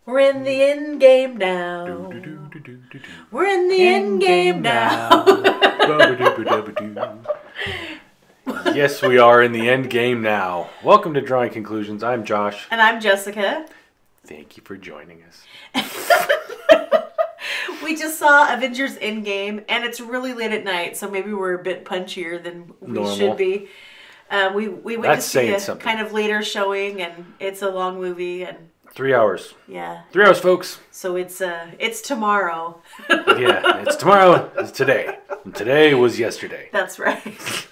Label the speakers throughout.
Speaker 1: We're in the end game now. We're in the end game now.
Speaker 2: Yes, we are in the end game now. Welcome to Drawing Conclusions. I'm Josh.
Speaker 1: And I'm Jessica.
Speaker 2: Thank you for joining us.
Speaker 1: We just saw Avengers Endgame, and it's really late at night, so maybe we're a bit punchier than we should be. We went to see a kind of later showing, and it's a long movie, and
Speaker 2: 3 hours.
Speaker 1: Yeah.
Speaker 2: 3 hours, folks.
Speaker 1: So it's tomorrow.
Speaker 2: Yeah, it's tomorrow. It's today. And today was yesterday.
Speaker 1: That's right.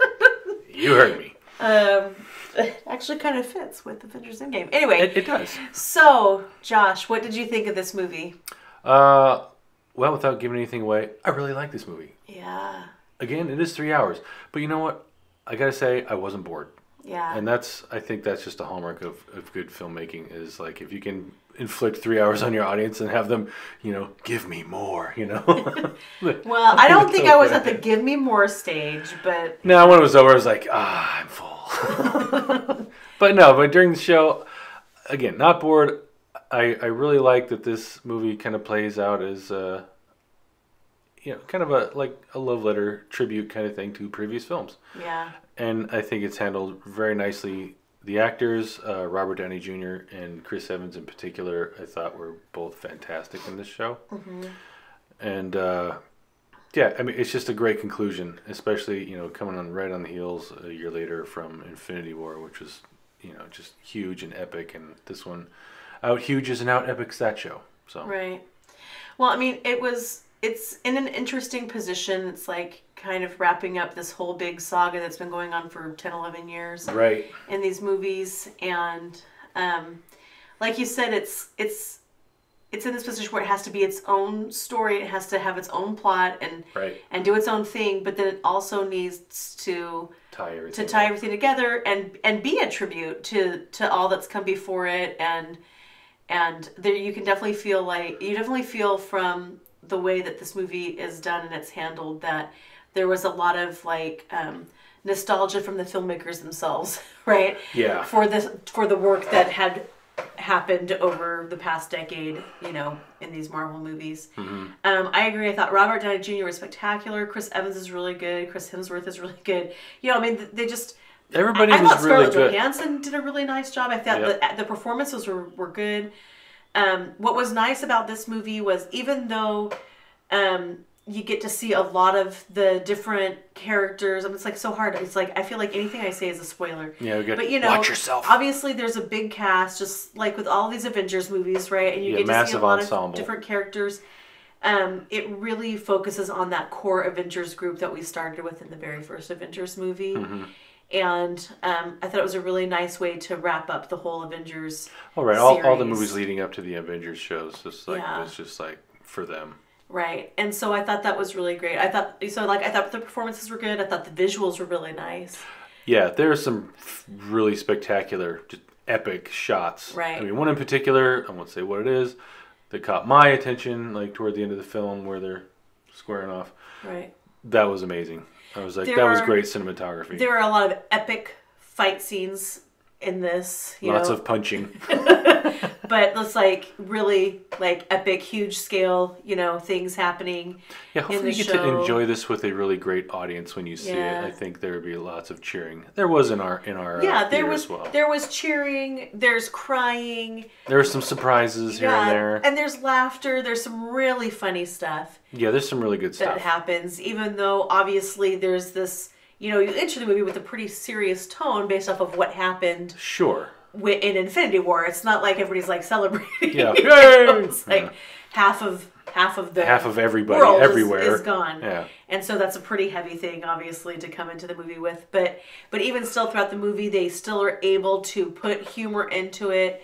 Speaker 2: You heard me.
Speaker 1: It actually kind of fits with Avengers Endgame. Anyway.
Speaker 2: It does.
Speaker 1: So, Josh, what did you think of this movie?
Speaker 2: Well, without giving anything away, I really like this movie.
Speaker 1: Yeah.
Speaker 2: Again, it is 3 hours. But you know what? I gotta say, I wasn't bored.
Speaker 1: Yeah.
Speaker 2: And I think that's just a hallmark of good filmmaking is like if you can inflict 3 hours on your audience and have them, give me more,
Speaker 1: Well, I don't think I was at the give me more stage, but...
Speaker 2: No, when it was over, I was like, I'm full. But during the show, again, not bored. I really like that this movie kind of plays out as, kind of a love letter tribute kind of thing to previous films.
Speaker 1: Yeah.
Speaker 2: And I think it's handled very nicely. The actors, Robert Downey Jr. and Chris Evans in particular, I thought were both fantastic in this show. Mm-hmm. And, it's just a great conclusion, especially, coming right on the heels a year later from Infinity War, which was, just huge and epic. And this one, out huges and out epics that show. So.
Speaker 1: Right. Well, I mean, it's in an interesting position. It's like kind of wrapping up this whole big saga that's been going on for 10, 11 years.
Speaker 2: Right.
Speaker 1: In these movies. And like you said, it's in this position where it has to be its own story. It has to have its own plot and do its own thing. But then it also needs to tie everything together and be a tribute to all that's come before it. And there you can definitely feel from the way that this movie is done and it's handled that there was a lot of nostalgia from the filmmakers themselves, right?
Speaker 2: Yeah.
Speaker 1: For the work that had happened over the past decade, in these Marvel movies. Mm-hmm. I agree. I thought Robert Downey Jr. was spectacular. Chris Evans is really good. Chris Hemsworth is really good. They just...
Speaker 2: Everybody
Speaker 1: I
Speaker 2: was
Speaker 1: thought
Speaker 2: really
Speaker 1: Scarlett
Speaker 2: good.
Speaker 1: Johansson did a really nice job. I thought the performances were good. What was nice about this movie was even though you get to see a lot of the different characters, and it's so hard. It's I feel like anything I say is a spoiler.
Speaker 2: Yeah, we
Speaker 1: but
Speaker 2: watch yourself.
Speaker 1: Obviously, there's a big cast, just like with all these Avengers movies, right? And you get to see a lot of different characters. It really focuses on that core Avengers group that we started with in the very first Avengers movie. Mm-hmm. And I thought it was a really nice way to wrap up the whole Avengers
Speaker 2: all right,
Speaker 1: series.
Speaker 2: all the movies leading up to the Avengers shows, it's just for them.
Speaker 1: Right, and so I thought that was really great. I thought the performances were good. I thought the visuals were really nice.
Speaker 2: Yeah, there are some really spectacular, just epic shots.
Speaker 1: Right.
Speaker 2: I mean, one in particular, I won't say what it is, that caught my attention, toward the end of the film where they're squaring off.
Speaker 1: Right.
Speaker 2: That was amazing. I was that was great cinematography.
Speaker 1: There are a lot of epic fight scenes in this.
Speaker 2: Lots of punching.
Speaker 1: But it's really epic, huge scale, things happening.
Speaker 2: Yeah, hopefully you get to enjoy this with a really great audience when you see it. I think there would be lots of cheering. There was in our
Speaker 1: there was
Speaker 2: as well.
Speaker 1: There was cheering. There's crying.
Speaker 2: There were some surprises here and there,
Speaker 1: and there's laughter. There's some really funny stuff.
Speaker 2: Yeah, there's some really good stuff
Speaker 1: that happens. Even though obviously there's this, you enter the movie with a pretty serious tone based off of what happened.
Speaker 2: Sure.
Speaker 1: In Infinity War, it's not like everybody's celebrating.
Speaker 2: Yeah,
Speaker 1: It's half of
Speaker 2: everybody everywhere
Speaker 1: is gone.
Speaker 2: Yeah,
Speaker 1: and so that's a pretty heavy thing, obviously, to come into the movie with. But even still, throughout the movie, they still are able to put humor into it.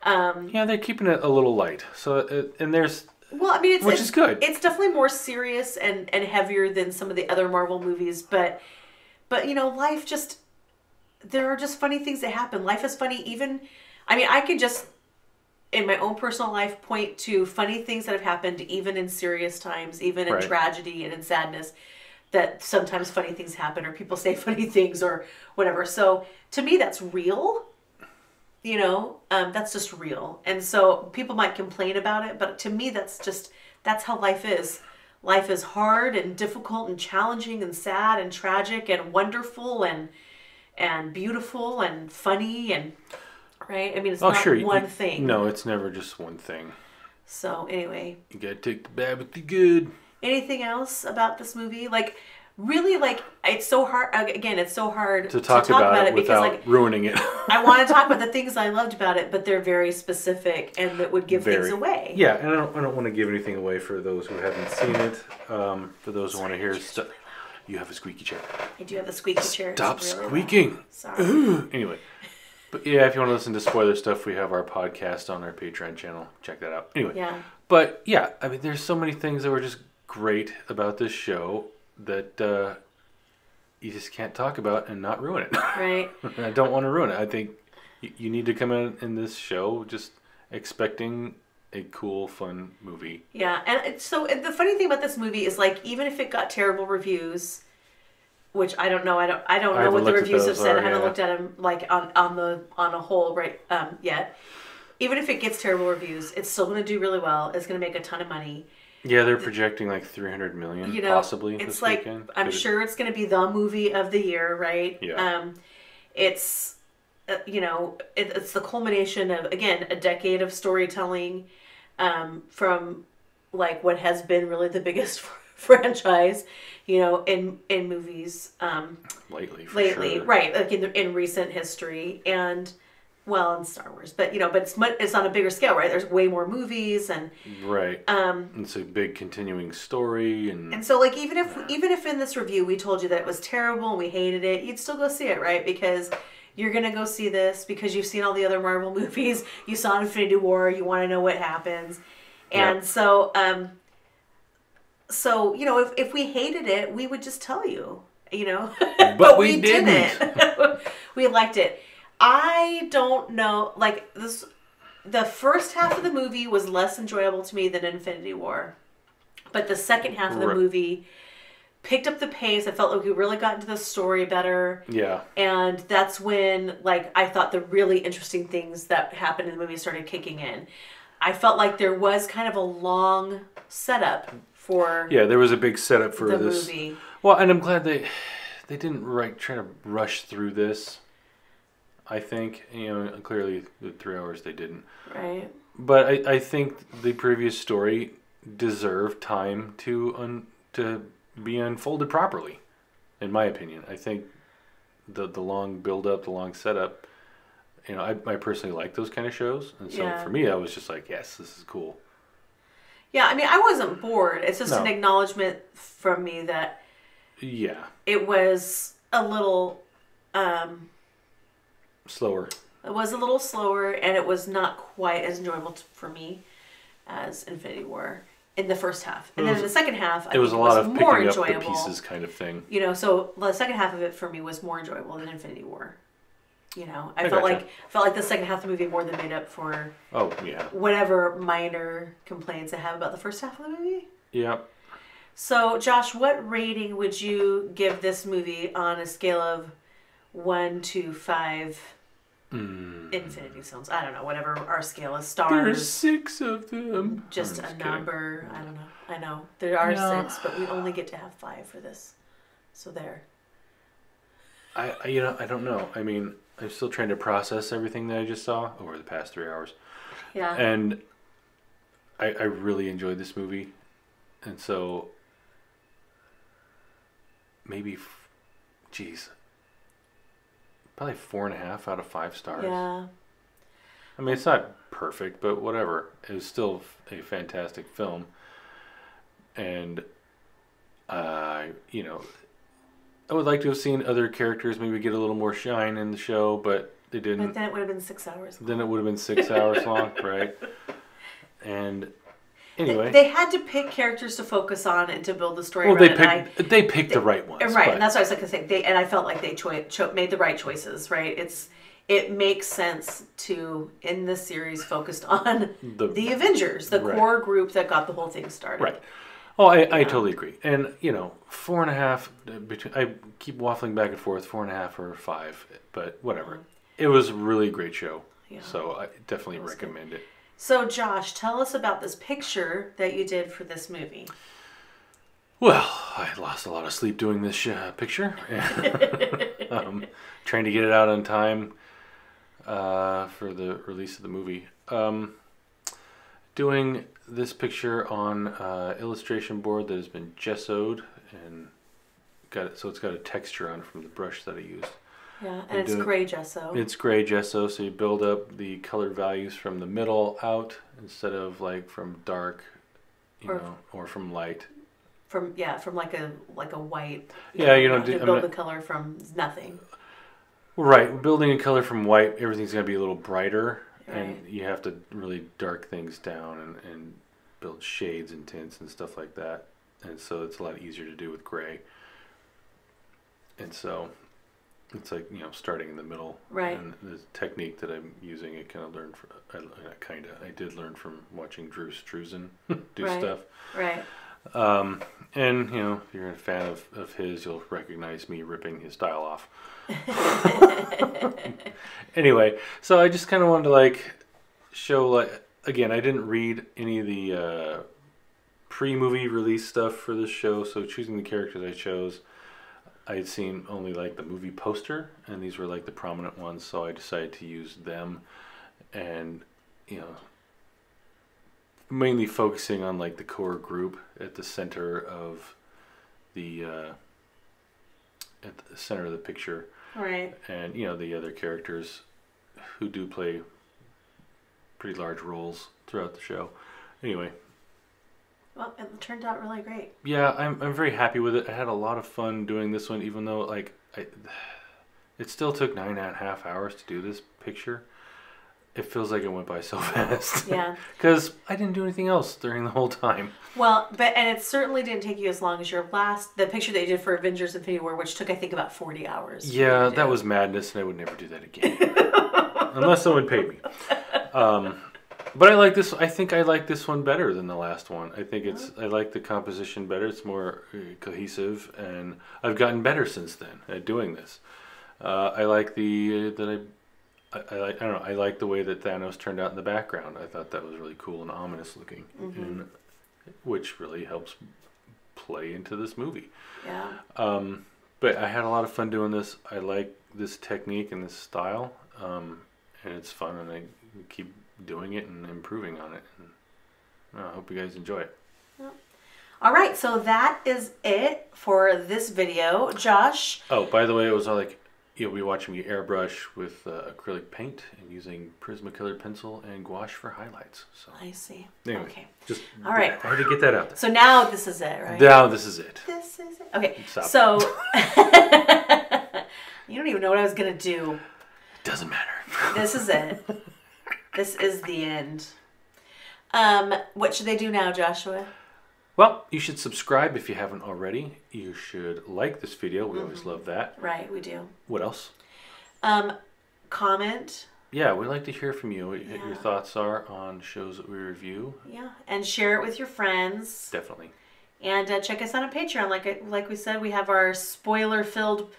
Speaker 2: They're keeping it a little light. So and there's which is good.
Speaker 1: It's definitely more serious and heavier than some of the other Marvel movies. But life just. There are just funny things that happen. Life is funny. I could just, in my own personal life, point to funny things that have happened even in serious times, even in tragedy and in sadness, that sometimes funny things happen or people say funny things or whatever. So to me, that's real. that's just real. And so people might complain about it, but to me, that's how life is. Life is hard and difficult and challenging and sad and tragic and wonderful and beautiful and funny and right. I mean, it's not one thing.
Speaker 2: No, it's never just one thing.
Speaker 1: So anyway,
Speaker 2: you gotta take the bad with the good.
Speaker 1: Anything else about this movie? Like, really, like, it's so hard. Again, it's so hard
Speaker 2: to talk about it without
Speaker 1: because, like,
Speaker 2: ruining it.
Speaker 1: I want to talk about the things I loved about it, but they're very specific and that would give things away.
Speaker 2: Yeah, and I don't want to give anything away for those who haven't seen it. For those who want to hear stuff. You have a squeaky chair.
Speaker 1: I do have a squeaky chair.
Speaker 2: Stop squeaking. Loud.
Speaker 1: Sorry.
Speaker 2: Anyway. But yeah, if you want to listen to spoiler stuff, we have our podcast on our Patreon channel. Check that out. Anyway.
Speaker 1: Yeah.
Speaker 2: But yeah, I mean, there's so many things that were just great about this show that you just can't talk about and not ruin it.
Speaker 1: Right.
Speaker 2: I don't want to ruin it. I think you need to come in this show just expecting a cool, fun movie.
Speaker 1: Yeah, and so the funny thing about this movie is, like, even if it got terrible reviews, which I don't know, I don't know what the reviews have said. I haven't looked at them like on a whole yet. Even if it gets terrible reviews, it's still going to do really well. It's going to make a ton of money.
Speaker 2: Yeah, they're projecting like $300 million possibly.
Speaker 1: It's
Speaker 2: this
Speaker 1: like
Speaker 2: weekend.
Speaker 1: I'm sure it's going to be the movie of the year, right?
Speaker 2: Yeah.
Speaker 1: It's it's the culmination of, again, a decade of storytelling, from like what has been really the biggest franchise, in movies
Speaker 2: lately,
Speaker 1: sure. Right? Like in recent history, and well, in Star Wars, but it's on a bigger scale, right? There's way more movies, and
Speaker 2: right. It's a big continuing story, and
Speaker 1: so, like, even if in this review we told you that it was terrible and we hated it, you'd still go see it, right? Because you're gonna go see this because you've seen all the other Marvel movies, you saw Infinity War, you want to know what happens, and
Speaker 2: yep.
Speaker 1: So if we hated it, we would just tell you,
Speaker 2: but we didn't.
Speaker 1: We liked it. I don't know, like, this, the first half of the movie was less enjoyable to me than Infinity War, but the second half of the movie picked up the pace. I felt like we really got into the story better.
Speaker 2: Yeah.
Speaker 1: And that's when, like, I thought the really interesting things that happened in the movie started kicking in. I felt like there was kind of a long setup for
Speaker 2: there was a big setup for
Speaker 1: the
Speaker 2: this
Speaker 1: movie.
Speaker 2: Well, and I'm glad they didn't try to rush through this. I think, clearly the 3 hours they didn't.
Speaker 1: Right.
Speaker 2: But I think the previous story deserved time to be unfolded properly, in my opinion. I think the long build-up, the long setup, I personally like those kind of shows. And so for me, I was just like, yes, this is cool.
Speaker 1: Yeah, I mean, I wasn't bored. It's just an acknowledgement from me that it was a little...
Speaker 2: slower.
Speaker 1: It was a little slower, and it was not quite as enjoyable for me as Infinity War in the first half. And then in the second half,
Speaker 2: it was a lot of picking up the pieces kind of thing.
Speaker 1: So the second half of it for me was more enjoyable than Infinity War. I felt like the second half of the movie more than made up for whatever minor complaints I have about the first half of the movie.
Speaker 2: Yeah.
Speaker 1: So, Josh, what rating would you give this movie on a scale of 1 to 5 Infinity Stones? I don't know, whatever our scale is. Stars.
Speaker 2: There's 6 of them.
Speaker 1: Just a number. I don't know. I know. There are 6, but we only get to have 5 for this. So there.
Speaker 2: I don't know. I mean, I'm still trying to process everything that I just saw over the past 3 hours.
Speaker 1: Yeah.
Speaker 2: And I really enjoyed this movie. And so maybe, probably 4.5 out of 5 stars.
Speaker 1: Yeah.
Speaker 2: I mean, it's not perfect, but whatever. It was still a fantastic film. And, I would like to have seen other characters maybe get a little more shine in the show, but they didn't.
Speaker 1: But then it would have been 6 hours long.
Speaker 2: Then it would have been 6 hours long, right? And anyway.
Speaker 1: They had to pick characters to focus on and to build the story around.
Speaker 2: They picked the right ones.
Speaker 1: Right, and that's what I was going to say. And I felt like they made the right choices, right? It makes sense to, in this series, focused on the Avengers, the core group that got the whole thing started.
Speaker 2: Right. Oh, I totally agree. And, 4.5, I keep waffling back and forth, 4.5 or 5, but whatever. It was a really great show.
Speaker 1: Yeah.
Speaker 2: So I definitely recommend it.
Speaker 1: So Josh, tell us about this picture that you did for this movie.
Speaker 2: Well, I lost a lot of sleep doing this picture. Trying to get it out on time for the release of the movie. Doing this picture on illustration board that has been gessoed and so it's got a texture on it from the brush that I used.
Speaker 1: Yeah, and it's gray gesso.
Speaker 2: It's gray gesso, so you build up the color values from the middle out instead of like from dark, or from light.
Speaker 1: From like a white.
Speaker 2: Yeah, you don't
Speaker 1: build the color from nothing.
Speaker 2: Right, building a color from white, everything's gonna be a little brighter,
Speaker 1: right.
Speaker 2: And you have to really dark things down and build shades and tints and stuff like that, and so it's a lot easier to do with gray. And so it's like, starting in the middle.
Speaker 1: Right.
Speaker 2: And the technique that I'm using, I did learn from watching Drew Struzan do stuff.
Speaker 1: Right.
Speaker 2: And, if you're a fan of his, you'll recognize me ripping his style off. Anyway, so I just kind of wanted to, show, again, I didn't read any of the pre-movie release stuff for this show, so choosing the characters I chose, I had seen only the movie poster, and these were the prominent ones, so I decided to use them, and mainly focusing on the core group at the center of the picture,
Speaker 1: right?
Speaker 2: And the other characters who do play pretty large roles throughout the show. Anyway.
Speaker 1: Well, it turned out really great.
Speaker 2: Yeah, I'm very happy with it. I had a lot of fun doing this one, even though it still took 9.5 hours to do this picture. It feels like it went by so fast.
Speaker 1: Yeah.
Speaker 2: Because I didn't do anything else during the whole time.
Speaker 1: Well, and it certainly didn't take you as long as the picture that you did for Avengers Infinity War, which took, I think, about 40 hours.
Speaker 2: Yeah, that was madness, and I would never do that again. Unless someone paid me. But I like this. I think I like this one better than the last one. I think I like the composition better. It's more cohesive, and I've gotten better since then at doing this. I like I don't know. I like the way that Thanos turned out in the background. I thought that was really cool and ominous looking, and which really helps play into this movie.
Speaker 1: Yeah.
Speaker 2: But I had a lot of fun doing this. I like this technique and this style, and it's fun, and I keep doing it and improving on it. And I hope you guys enjoy it.
Speaker 1: Yep. All right, so that is it for this video, Josh.
Speaker 2: Oh, by the way, it was you'll be watching me airbrush with acrylic paint and using Prismacolor pencil and gouache for highlights. So
Speaker 1: I see.
Speaker 2: Anyway,
Speaker 1: okay.
Speaker 2: All right. I had to get that out there.
Speaker 1: So now this is it, right?
Speaker 2: Now this is it.
Speaker 1: This is it. Okay.
Speaker 2: Stop.
Speaker 1: So you don't even know what I was gonna do.
Speaker 2: It doesn't matter.
Speaker 1: This is it. This is the end. What should they do now, Joshua?
Speaker 2: Well, you should subscribe if you haven't already. You should like this video. We always love that.
Speaker 1: Right, we do.
Speaker 2: What else?
Speaker 1: Comment.
Speaker 2: Yeah, we'd like to hear from you. What your thoughts are on shows that we review.
Speaker 1: Yeah, and share it with your friends.
Speaker 2: Definitely.
Speaker 1: And check us out on Patreon. Like we said, we have our spoiler-filled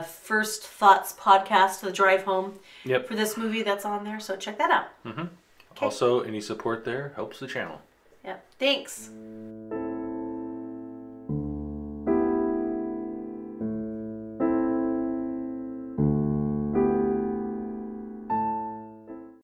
Speaker 1: First Thoughts podcast, The Drive Home, for this movie that's on there. So check that out.
Speaker 2: Okay. Also, any support there helps the channel.
Speaker 1: Yep. Thanks.